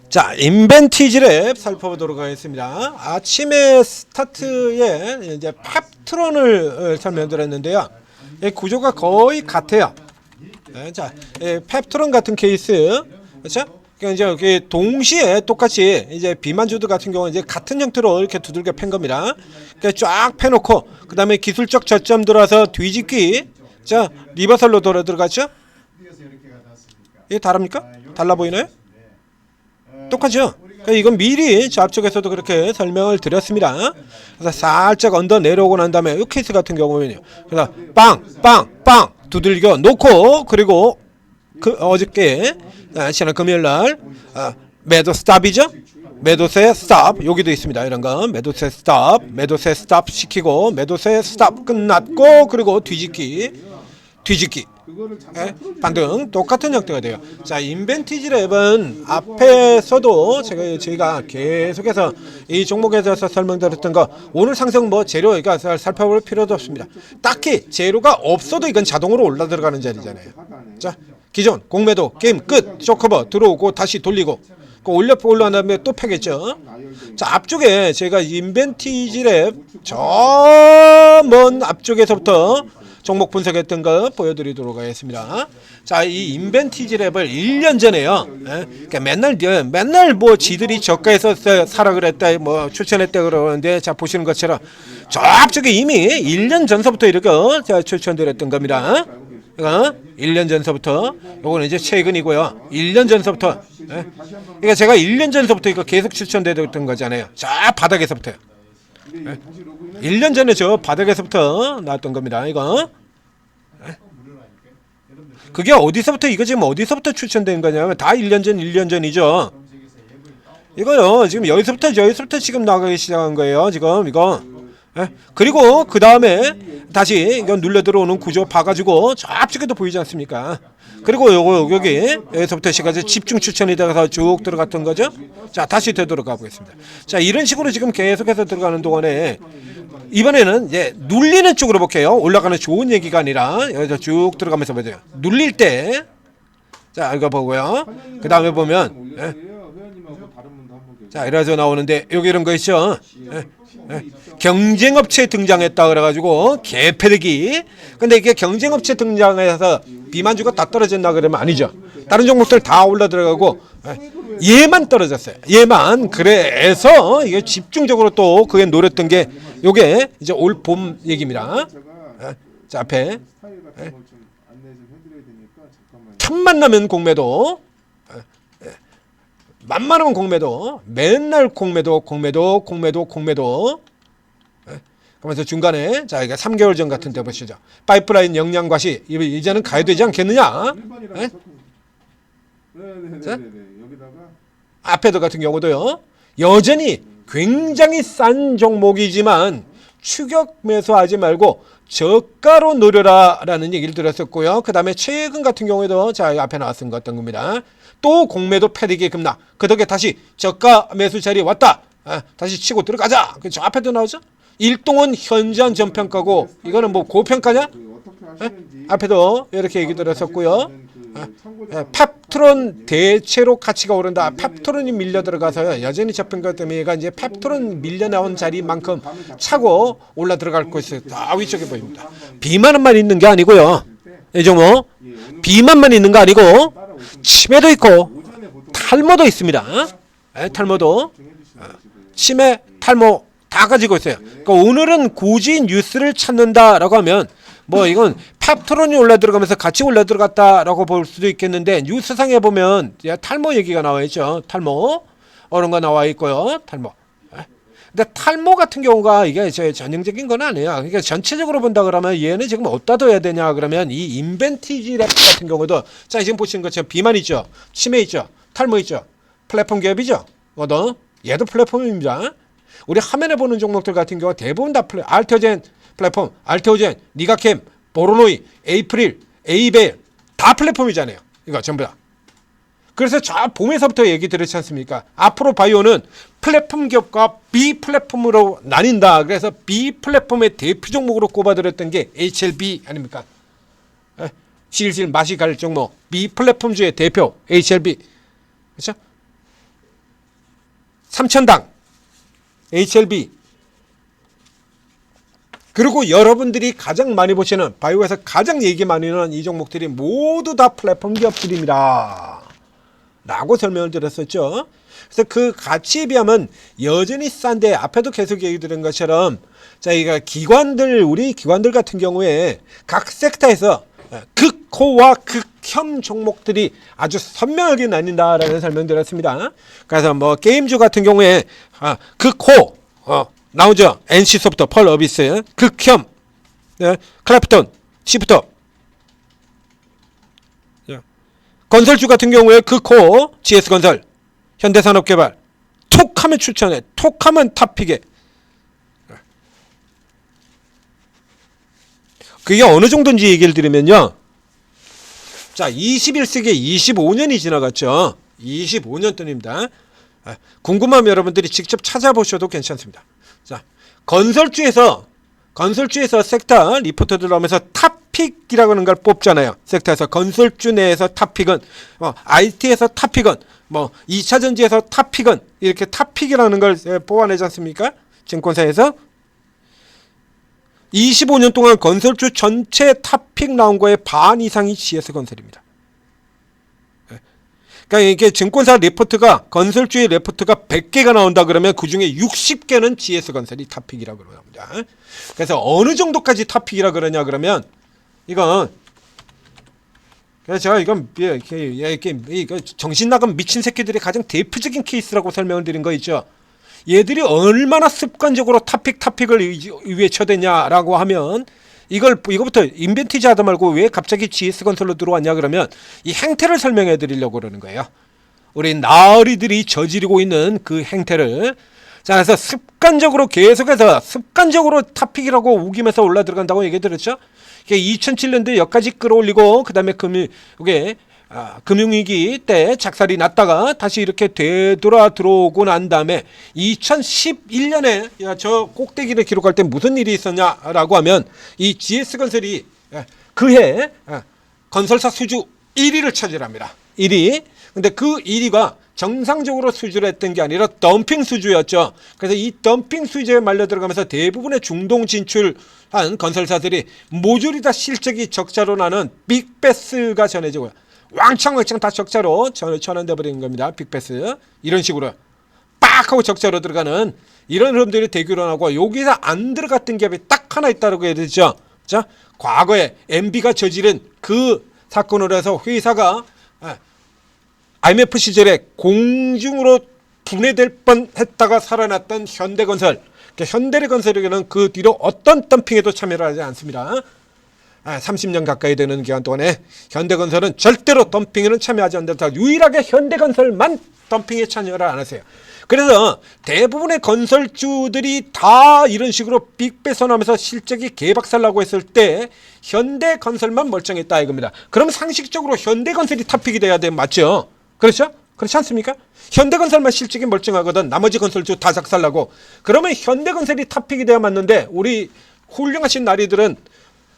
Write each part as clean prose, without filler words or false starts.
자, 인벤티지랩 살펴보도록 하겠습니다. 아침에 스타트에 이제 펩트론을 설명드렸는데요. 이 구조가 거의 같아요. 네, 자, 펩트론 같은 케이스, 그렇죠? 그러니까 이제 여기 동시에 똑같이 이제 비만주드 같은 경우는 이제 같은 형태로 이렇게 두들겨 팬 겁니다. 그러니까 쫙 패놓고 그 다음에 기술적 저점 들어와서 뒤집기, 자, 리버설로 돌아 들어갔죠? 이게 다릅니까? 달라 보이나요? 똑같죠? 그러니까 이건 미리 저 앞쪽에서도 그렇게 설명을 드렸습니다. 그래서 살짝 언더 내려오고 난 다음에 이 케이스 같은 경우는요. 그래서 빵 두들겨 놓고 그리고 어저께 지난 금요일날 매도 스탑이죠? 매도세 스탑 여기도 있습니다. 이런 거 매도세 스탑 시키고 매도세 스탑 끝났고 그리고 뒤집기 반등 똑같은 형태가 돼요. 자, 인벤티지랩은 앞에서도 저희가 계속해서 이 종목에 대해서 설명드렸던 거 오늘 상승 뭐 재료 이거 살펴볼 필요도 없습니다. 딱히 재료가 없어도 이건 자동으로 올라 들어가는 자리잖아요. 자, 기존 공매도 게임 끝 쇼커버 들어오고 다시 돌리고 올라온 다음에 또 패겠죠. 자, 앞쪽에 제가 인벤티지랩 저 먼 앞쪽에서부터 종목 분석했던 거 보여드리도록 하겠습니다. 자, 이 인벤티지랩을 1년 전에요. 그러니까 맨날 뭐 지들이 저가에서 사라 그랬다, 뭐 추천했다 그러는데, 자, 보시는 것처럼 저 앞쪽에 이미 1년 전서부터 이렇게 제가 추천드렸던 겁니다. 1년 전서부터, 요거는 이제 최근이고요. 1년 전서부터, 그러니까 제가 1년 전서부터 이거 계속 추천드렸던 거잖아요. 자, 바닥에서부터요. 1년 전에 저 바닥에서부터 나왔던 겁니다. 이거 그게 어디서부터 이거 지금 어디서부터 추천된 거냐면 다 1년 전이죠. 이거요. 지금 여기서부터 지금 나가기 시작한 거예요. 지금 이거. 그리고 그 다음에 다시 이거 눌려 들어오는 구조 봐가지고 저 앞쪽에도 보이지 않습니까? 그리고 여기서부터 시까지 집중 추천이 돼서 쭉 들어갔던 거죠. 자, 다시 되돌아가 보겠습니다. 자, 이런 식으로 지금 계속해서 들어가는 동안에 이번에는 이제 눌리는 쪽으로 볼게요. 올라가는 좋은 얘기가 아니라 여기서 쭉 들어가면서 보세요. 눌릴 때, 자, 이거 보고요. 그 다음에 보면, 자, 이래서 나오는데 여기 이런 거 있죠. 경쟁업체 등장했다 그래가지고 개패대기. 근데 이게 경쟁업체 등장해서 비만주가 다 떨어졌나 그러면 아니죠. 다른 종목들 다 올라 들어가고 얘만 떨어졌어요. 얘만. 그래서 이게 집중적으로 또 그게 노렸던 게 요게 이제 올 봄 얘기입니다. 자, 앞에 틈만 나면 공매도, 만만하면 공매도, 맨날 공매도. 그러면서 중간에 자, 이게 3개월 전 같은 데 보시죠. 파이프라인 영양 과시 이제는 가야 되지 않겠느냐? 자, 앞에도 같은 경우도요. 여전히 굉장히 싼 종목이지만 추격 매수하지 말고 저가로 노려라라는 얘기를 드렸었고요. 그 다음에 최근 같은 경우에도 자, 앞에 나왔던 것 같던 겁니다. 또 공매도 패대기 급락. 그 덕에 다시 저가 매수 자리에 왔다. 다시 치고 들어가자. 그렇죠. 앞에도 나오죠. 일동은 현저한 전평가고 이거는 뭐 고평가냐? 앞에도 이렇게 얘기 들었었고요. 펩트론 대체로 가치가 오른다. 펩트론이 밀려 들어가서요. 여전히 저평가 때문에 얘가 이제 펩트론 밀려 나온 자리만큼 차고 올라 들어갈 것이 다 위쪽에 보입니다. 비만만 있는 게 아니고요. 이 종목 비만만 있는 거 아니고 치매도 있고 탈모도 있습니다. 탈모도 치매, 탈모 다 가지고 있어요. 그러니까 오늘은 굳이 뉴스를 찾는다라고 하면 뭐 이건 펩트론이 올라 들어가면서 같이 올라 들어갔다라고 볼 수도 있겠는데 뉴스상에 보면 탈모 얘기가 나와 있죠. 탈모 이런 거 나와 있고요. 탈모. 근데 탈모 같은 경우가 이게 전형적인 건 아니에요. 그러니까 전체적으로 본다 그러면 얘는 지금 어디다 둬야 되냐 그러면 이 인벤티지랩 같은 경우도 자, 지금 보시는 것처럼 비만 있죠. 치매 있죠. 탈모 있죠. 플랫폼 기업이죠. 얘도 플랫폼입니다. 우리 화면에 보는 종목들 같은 경우 대부분 다 알테오젠 플랫폼, 알테오젠, 니가캠, 보로노이, 에이프릴, 에이벨 다 플랫폼이잖아요. 이거 전부 다. 그래서 저 봄에서부터 얘기 드렸지 않습니까? 앞으로 바이오는 플랫폼 기업과 B 플랫폼으로 나뉜다. 그래서 B 플랫폼의 대표 종목으로 꼽아드렸던 게 HLB 아닙니까? 실실 맛이 갈 종목 B 플랫폼주의 대표 HLB. 그렇죠? 삼천당, HLB, 그리고 여러분들이 가장 많이 보시는 바이오에서 가장 얘기 많이 하는 이 종목들이 모두 다 플랫폼 기업들입니다 라고 설명을 드렸었죠. 그래서 그 가치에 비하면 여전히 싼데, 앞에도 계속 얘기 드린 것처럼 자, 이거 기관들, 우리 기관들 같은 경우에 각 섹터에서 극호와 극혐 종목들이 아주 선명하게 나뉜다라는 설명드렸습니다. 그래서 뭐 게임주 같은 경우에 극호 나오죠. NC소프트, 펄어비스, 극혐, 클래프톤, 시프트. 건설주 같은 경우에 극호, GS건설, 현대산업개발, 톡하면 추천해, 톡하면 탑픽에. 그게 어느 정도인지 얘기를 드리면요. 자, 21세기에 25년이 지나갔죠. 25년 전입니다. 궁금하면 여러분들이 직접 찾아보셔도 괜찮습니다. 자, 건설주에서 섹터 리포트들 나오면서 탑픽이라고 하는 걸 뽑잖아요. 섹터에서 건설주 내에서 탑픽은 IT에서 탑픽은 2차전지에서 탑픽은 이렇게 탑픽이라는 걸 뽑아내지 않습니까? 증권사에서 25년 동안 건설주 전체 탑픽 나온 거에 반 이상이 GS건설입니다. 그러니까 이게 증권사 리포트가, 건설주의 리포트가 100개가 나온다 그러면 그 중에 60개는 GS건설이 탑픽이라고 그럽니다. 그래서 어느 정도까지 탑픽이라 그러냐 그러면 이건 제가 이건 정신 나간 미친 새끼들이 가장 대표적인 케이스라고 설명을 드린 거 있죠. 얘들이 얼마나 습관적으로 탑픽을 외쳐대냐라고 하면 이거부터 인벤티지 하다 말고 왜 갑자기 GS건설로 들어왔냐 그러면 이 행태를 설명해 드리려고 그러는 거예요. 우리 나으리들이 저지르고 있는 그 행태를. 자, 그래서 습관적으로 계속해서 습관적으로 탑픽이라고 우기면서 올라 들어간다고 얘기 드렸죠. 2007년도에 여기까지 끌어올리고 그 다음에 금융위기 때 작살이 났다가 다시 이렇게 되돌아 들어오고 난 다음에 2011년에 저 꼭대기를 기록할 때 무슨 일이 있었냐라고 하면 이 GS건설이 그해 건설사 수주 1위를 차지합니다. 1위. 근데 그 1위가 정상적으로 수주를 했던 게 아니라 덤핑 수주였죠. 그래서 이 덤핑 수주에 말려 들어가면서 대부분의 중동 진출한 건설사들이 모조리 다 실적이 적자로 나는 빅베스가 전해지고요. 왕창 다 적자로 전환돼 버리는 겁니다. 빅베스. 이런 식으로 빡 하고 적자로 들어가는 이런 흐름들이 대규론하고, 여기서 안 들어갔던 기업이 딱 하나 있다고 해야 되죠. 자, 과거에 MB가 저지른 그 사건으로 해서 회사가 IMF 시절에 공중으로 분해될 뻔했다가 살아났던 현대건설. 현대건설에게는 그 뒤로 어떤 덤핑에도 참여를 하지 않습니다. 30년 가까이 되는 기간 동안에 현대건설은 절대로 덤핑에는 참여하지 않는다. 유일하게 현대건설만 덤핑에 참여를 안 하세요. 그래서 대부분의 건설주들이 다 이런 식으로 빅배선하면서 실적이 개박살나고 했을 때 현대건설만 멀쩡했다 이겁니다. 그럼 상식적으로 현대건설이 탑픽이 돼야 돼, 맞죠? 그렇죠? 그렇지 않습니까? 현대건설만 실적이 멀쩡하거든 나머지 건설주 다 작살나고, 그러면 현대건설이 탑픽이 돼야 맞는데 우리 훌륭하신 나리들은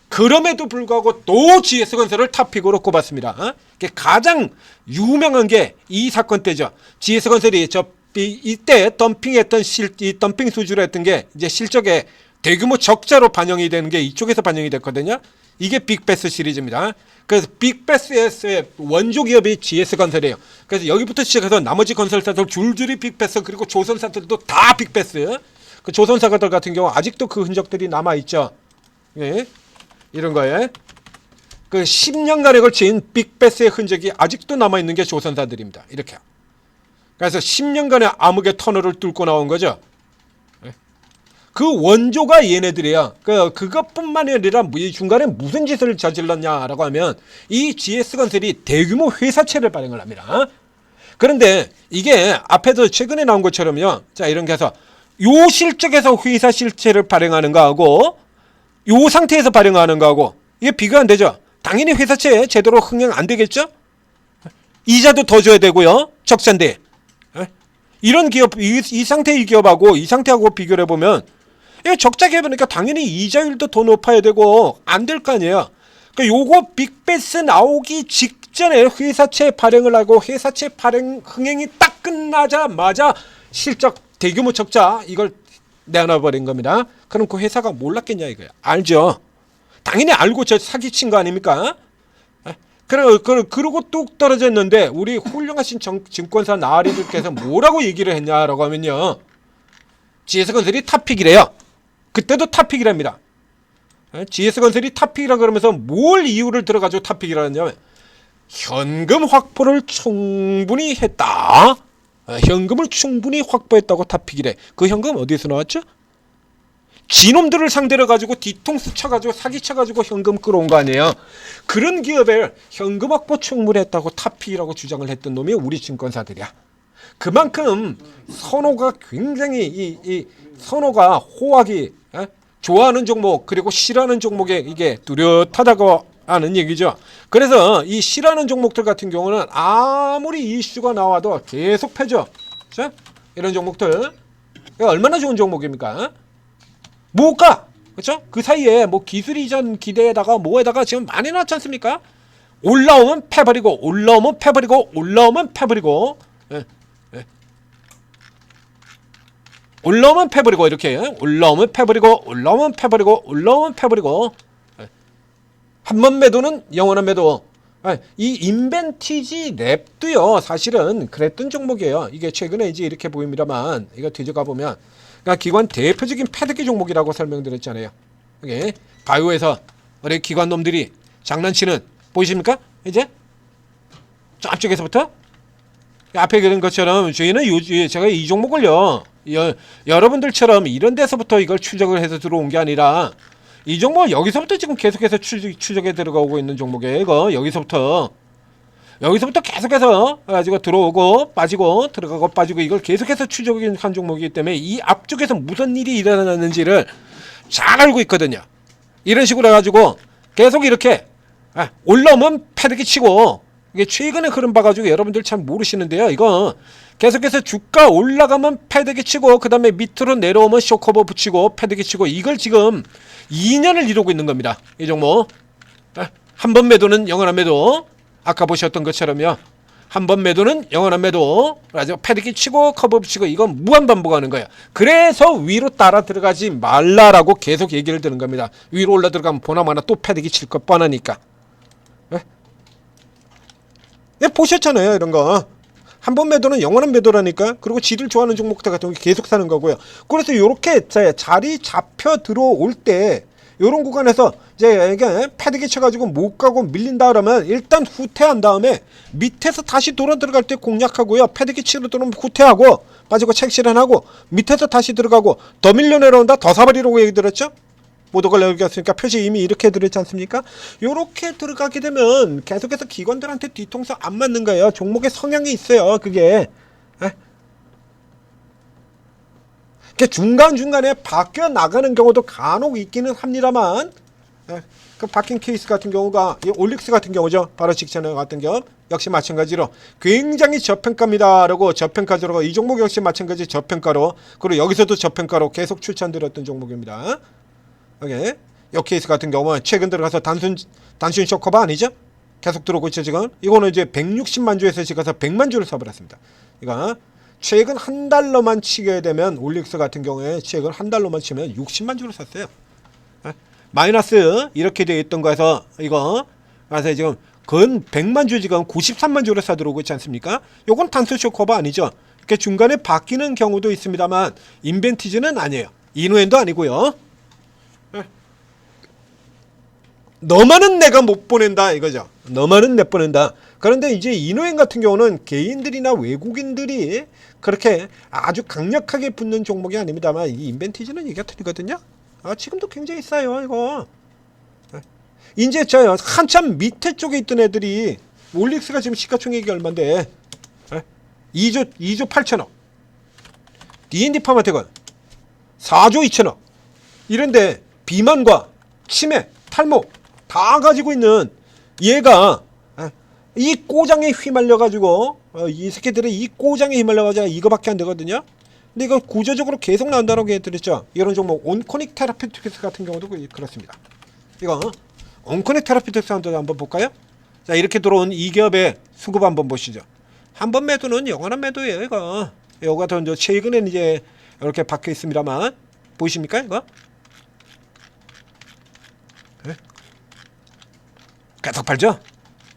그럼에도 불구하고 또 GS건설을 탑픽으로 꼽았습니다. 가장 유명한 게 이 사건 때죠. GS건설이 이때 덤핑했던 이 덤핑 수주를 했던 게 이제 실적에 대규모 적자로 반영이 되는 게 이쪽에서 반영이 됐거든요. 이게 빅베스 시리즈입니다. 그래서 빅베스의 원조 기업이 GS건설이에요. 그래서 여기부터 시작해서 나머지 건설사들 줄줄이 빅베스, 그리고 조선사들도 다 빅베스. 그 조선사들 같은 경우 아직도 그 흔적들이 남아 있죠. 예. 이런 거에 그 10년간에 걸친 빅베스의 흔적이 아직도 남아 있는 게 조선사들입니다. 이렇게. 그래서 10년간의 암흑의 터널을 뚫고 나온 거죠. 그 원조가 얘네들이야. 그것뿐만이 아니라 이 중간에 무슨 짓을 저질렀냐라고 하면 이 GS건설이 대규모 회사채를 발행을 합니다. 그런데 이게 앞에도 최근에 나온 것처럼요. 자, 이런 게 해서 요 실적에서 회사 실체를 발행하는 거하고 요 상태에서 발행하는 거하고 이게 비교가 안 되죠. 당연히 회사채 제대로 흥행 안 되겠죠. 이자도 더 줘야 되고요. 적자인데. 이런 기업, 이 상태의 기업하고 이 상태하고 비교를 해보면 적자 기업이니까 당연히 이자율도 더 높아야 되고 안 될 거 아니에요. 그러니까 요거 빅베스 나오기 직전에 회사채 발행을 하고 회사채 발행 흥행이 딱 끝나자마자 실적 대규모 적자 이걸 내놔버린 겁니다. 그럼 그 회사가 몰랐겠냐 이거야. 알죠. 당연히 알고 저 사기친 거 아닙니까? 그러고 뚝 떨어졌는데 우리 훌륭하신 증권사 나으리들께서 뭐라고 얘기를 했냐라고 하면요. GS건설이 탑픽이래요. 그때도 탑픽이랍니다. GS건설이 탑픽이라 그러면서 뭘 이유를 들어가지고 탑픽이라 하냐면 현금 확보를 충분히 했다. 현금을 충분히 확보했다고 탑픽이래. 그 현금 어디서 나왔죠? 지놈들을 상대로 가지고 뒤통수 쳐가지고 사기 쳐가지고 현금 끌어온 거 아니에요. 그런 기업에 현금 확보 충분했다고 탑픽이라고 주장을 했던 놈이 우리 증권사들이야. 그만큼 선호가 굉장히 이 선호가 호학이 좋아하는 종목 그리고 싫어하는 종목에 이게 뚜렷하다고 하는 얘기죠. 그래서 이 싫어하는 종목들 같은 경우는 아무리 이슈가 나와도 계속 패죠. 자, 이런 종목들 얼마나 좋은 종목입니까? 뭐가 그렇죠? 그 사이에 뭐 기술 이전 기대에다가 뭐에다가 지금 많이 나왔지 않습니까? 올라오면 패버리고 올라오면 패버리고 올라오면 패버리고 올라오면 패버리고 이렇게 올라오면 패버리고 올라오면 패버리고 올라오면 패버리고 한 번 매도는 영원한 매도. 이 인벤티지 랩도요 사실은 그랬던 종목이에요. 이게 최근에 이제 이렇게 보입니다만 이거 뒤져가 보면 그러니까 기관 대표적인 패드기 종목이라고 설명드렸잖아요. 이게 바이오에서 우리 기관 놈들이 장난치는 보이십니까? 이제 저 앞쪽에서부터 앞에 그런 것처럼 저희는 제가 이 종목을요 여러분들처럼 이런 데서부터 이걸 추적을 해서 들어온 게 아니라 이 종목 여기서부터 지금 계속해서 추적에 들어가고 있는 종목이에요. 이거 여기서부터 계속해서 가지고 들어오고 빠지고 들어가고 빠지고 이걸 계속해서 추적한 종목이기 때문에 이 앞쪽에서 무슨 일이 일어났는지를 잘 알고 있거든요. 이런 식으로 해가지고 계속 이렇게 올라오면 패드기 치고 이게 최근에 흐름 봐가지고 여러분들 참 모르시는데요. 이거 계속해서 주가 올라가면 패드기 치고 그 다음에 밑으로 내려오면 쇼커버 붙이고 패드기 치고 이걸 지금 2년을 이루고 있는 겁니다. 이 종목 한 번 매도는 영원한 매도. 아까 보셨던 것처럼요. 한 번 매도는 영원한 매도. 그래서 패드기 치고 커버 붙이고 이건 무한 반복하는 거예요. 그래서 위로 따라 들어가지 말라라고 계속 얘기를 드는 겁니다. 위로 올라 들어가면 보나마나 또 패드기 칠 것 뻔하니까. 보셨잖아요. 이런 거. 한 번 매도는 영원한 매도라니까. 그리고 지들 좋아하는 종목들 같은 거 계속 사는 거고요. 그래서 이렇게 자리 잡혀 들어올 때 이런 구간에서 이제 이게 패드기 쳐가지고 못 가고 밀린다 그러면 일단 후퇴한 다음에 밑에서 다시 돌아 들어갈 때 공략하고요. 패드기 치러 들어오면 후퇴하고 빠지고 책 실현하고 밑에서 다시 들어가고 더 밀려 내려온다 더 사버리라고 얘기 들었죠? 모두가 여기였으니까 표시 이미 이렇게 들었지 않습니까? 요렇게 들어가게 되면 계속해서 기관들한테 뒤통수 안 맞는 거예요. 종목의 성향이 있어요. 그게 중간중간에 바뀌어 나가는 경우도 간혹 있기는 합니다만 그 바뀐 케이스 같은 경우가 이 올릭스 같은 경우죠. 바로 직전에 같은 경우 역시 마찬가지로 굉장히 저평가입니다. 라고 저평가로 이 종목 역시 마찬가지 저평가로 그리고 여기서도 저평가로 계속 추천드렸던 종목입니다. 오케이. 이 케이스 같은 경우는 최근 들어가서 단순 쇼커버 아니죠? 계속 들어오고 있죠 지금. 이거는 이제 160만 주에서 지금 가서 100만 주를 사버렸습니다. 이거 최근 한 달러만 치게 되면 올릭스 같은 경우에 최근 한 달러만 치면 60만 주를 샀어요. 마이너스 이렇게 되어 있던 거에서 이거 그래서 지금 근 100만 주 지금 93만 주를 사 들어오고 있지 않습니까? 요건 단순 쇼커버 아니죠. 이렇게 중간에 바뀌는 경우도 있습니다만 인벤티지는 아니에요. 이노엔도 아니고요. 너만은 내가 못 보낸다 이거죠. 너만은 내 보낸다. 그런데 이제 이노엔 같은 경우는 개인들이나 외국인들이 그렇게 아주 강력하게 붙는 종목이 아닙니다만 이 인벤티지는 이게 틀리거든요. 지금도 굉장히 싸요 이거. 이제 저 한참 밑에 쪽에 있던 애들이 올릭스가 지금 시가총액이 얼만데 2조 8천억 D&D 파마텍은 4조 2천억 이런데 비만과 치매 탈모 다 가지고 있는 얘가 이 꼬장에 휘말려 가지고 이 새끼들이 이 꼬장에 휘말려 가지고 이거밖에 안 되거든요. 근데 이거 구조적으로 계속 나온다고 해드렸죠. 이런 종목 온코닉 테라피틱스 같은 경우도 그렇습니다. 이거 온코닉 테라피틱스 한번 볼까요? 자, 이렇게 들어온 이 기업의 수급 한번 보시죠. 한 번 매도는 영원한 매도예요, 이거. 요거 더 이제 최근에는 이제 이렇게 박혀 있습니다만 보이십니까, 이거? 네? 계속 팔죠?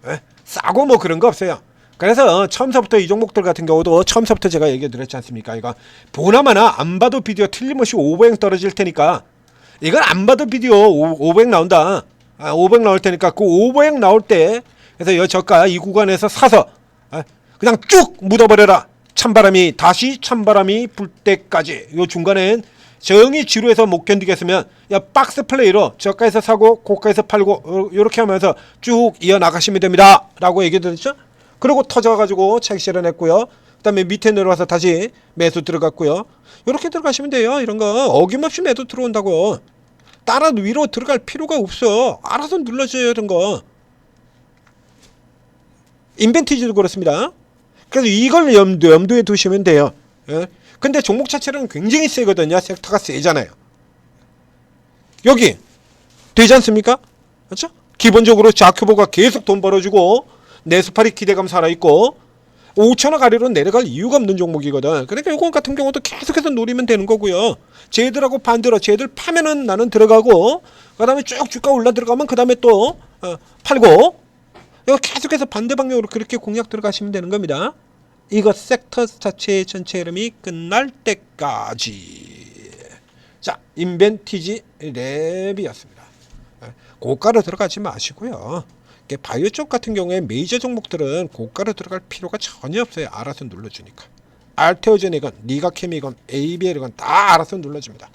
네? 싸고 뭐 그런 거 없어요. 그래서 처음서부터 이 종목들 같은 경우도 처음서부터 제가 얘기 드렸지 않습니까? 이거 보나마나 안 봐도 비디오 틀림없이 500 떨어질 테니까 이건 안 봐도 비디오 500 나온다. 500 나올 테니까 그 500 나올 때 그래서 여 저가 이 구간에서 사서 그냥 쭉 묻어버려라. 찬바람이 다시 찬바람이 불 때까지. 요 중간엔 정이 지루해서 못 견디겠으면 야 박스 플레이로 저가에서 사고 고가에서 팔고 요렇게 하면서 쭉 이어나가시면 됩니다 라고 얘기 드렸죠. 그리고 터져가지고 차익 실현했고요. 그 다음에 밑에 내려와서 다시 매수 들어갔고요. 요렇게 들어가시면 돼요. 이런 거 어김없이 매도 들어온다고. 따라 위로 들어갈 필요가 없어. 알아서 눌러줘요. 이런 거. 인벤티지도 그렇습니다. 그래서 이걸 염두에 두시면 돼요. 예? 근데 종목 자체는 굉장히 세거든요. 섹터가 세잖아요. 여기 되지 않습니까? 그렇죠? 기본적으로 자큐보가 계속 돈 벌어주고 내수팔이 기대감 살아있고 5천원 아래로 내려갈 이유가 없는 종목이거든. 그러니까 이거 같은 경우도 계속해서 노리면 되는 거고요. 쟤들하고 반대로 쟤들 파면은 나는 들어가고 그 다음에 쭉 주가 올라 들어가면 그 다음에 또 팔고 이거 계속해서 반대 방향으로 그렇게 공략 들어가시면 되는 겁니다. 이거 섹터 자체의 전체 흐름이 끝날 때까지. 자, 인벤티지 랩이었습니다. 고가로 들어가지 마시고요. 바이오 쪽 같은 경우에 메이저 종목들은 고가로 들어갈 필요가 전혀 없어요. 알아서 눌러주니까. 알테오젠이건 니가케미건 ABL이건 다 알아서 눌러줍니다.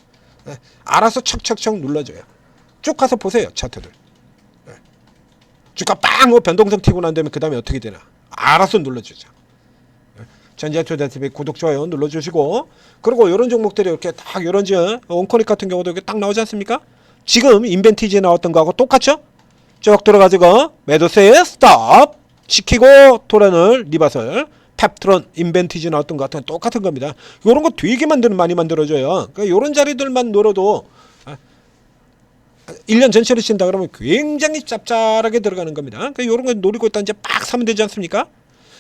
알아서 척척척 눌러줘요. 쭉 가서 보세요. 차트들. 주가 빵 변동성 튀고 난 다음에 그 다음에 어떻게 되나. 알아서 눌러주죠. 전자투자TV 구독, 좋아요 눌러주시고 그리고 이런 종목들이 이렇게 딱 이런 원코닉 같은 경우도 이렇게 딱 나오지 않습니까? 지금 인벤티지에 나왔던 거하고 똑같죠? 쭉 들어가지고 매도세에 스톱 시키고 토렌을 리버설 펩트론 인벤티지 나왔던 것 같은 똑같은 겁니다. 이런 거 되게 많이 만들어줘요. 그러니까 이런 자리들만 노려도 1년 전체로 친다 그러면 굉장히 짭짤하게 들어가는 겁니다. 그러니까 이런 거 노리고 있다 이제 빡 사면 되지 않습니까?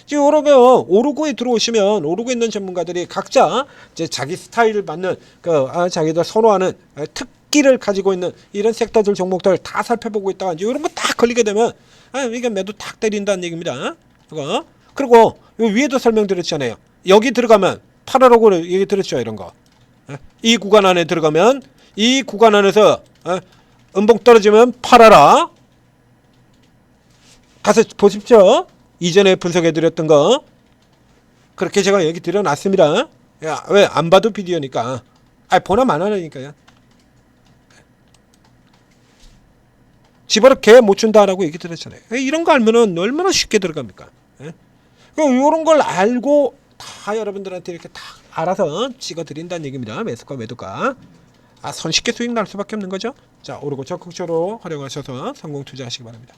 지금 여러 번 오르고에 들어오시면 오르고 있는 전문가들이 각자 이제 자기 스타일을 맞는 자기들 선호하는 특기를 가지고 있는 이런 섹터들 종목들 다 살펴보고 있다가 이제 이런 거 딱 걸리게 되면 이게 매도 탁 때린다는 얘기입니다. 그리고 요 위에도 설명드렸잖아요. 여기 들어가면 팔아라고 얘기 드렸죠. 이런 거. 이 구간 안에 들어가면 이 구간 안에서 음봉 떨어지면 팔아라. 가서 보십시오. 이전에 분석해드렸던 거 그렇게 제가 얘기 드려놨습니다. 왜 안 봐도 비디오니까 보나 마나니까요. 집어넣 개 못 준다라고 얘기 드렸잖아요. 이런 거 알면은 얼마나 쉽게 들어갑니까? 이런 걸 알고 다 여러분들한테 이렇게 다 알아서 찍어드린다는 얘기입니다. 매수가 매도가 손쉽게 수익 날 수밖에 없는 거죠. 자, 오르고 적극적으로 활용하셔서 성공 투자하시기 바랍니다.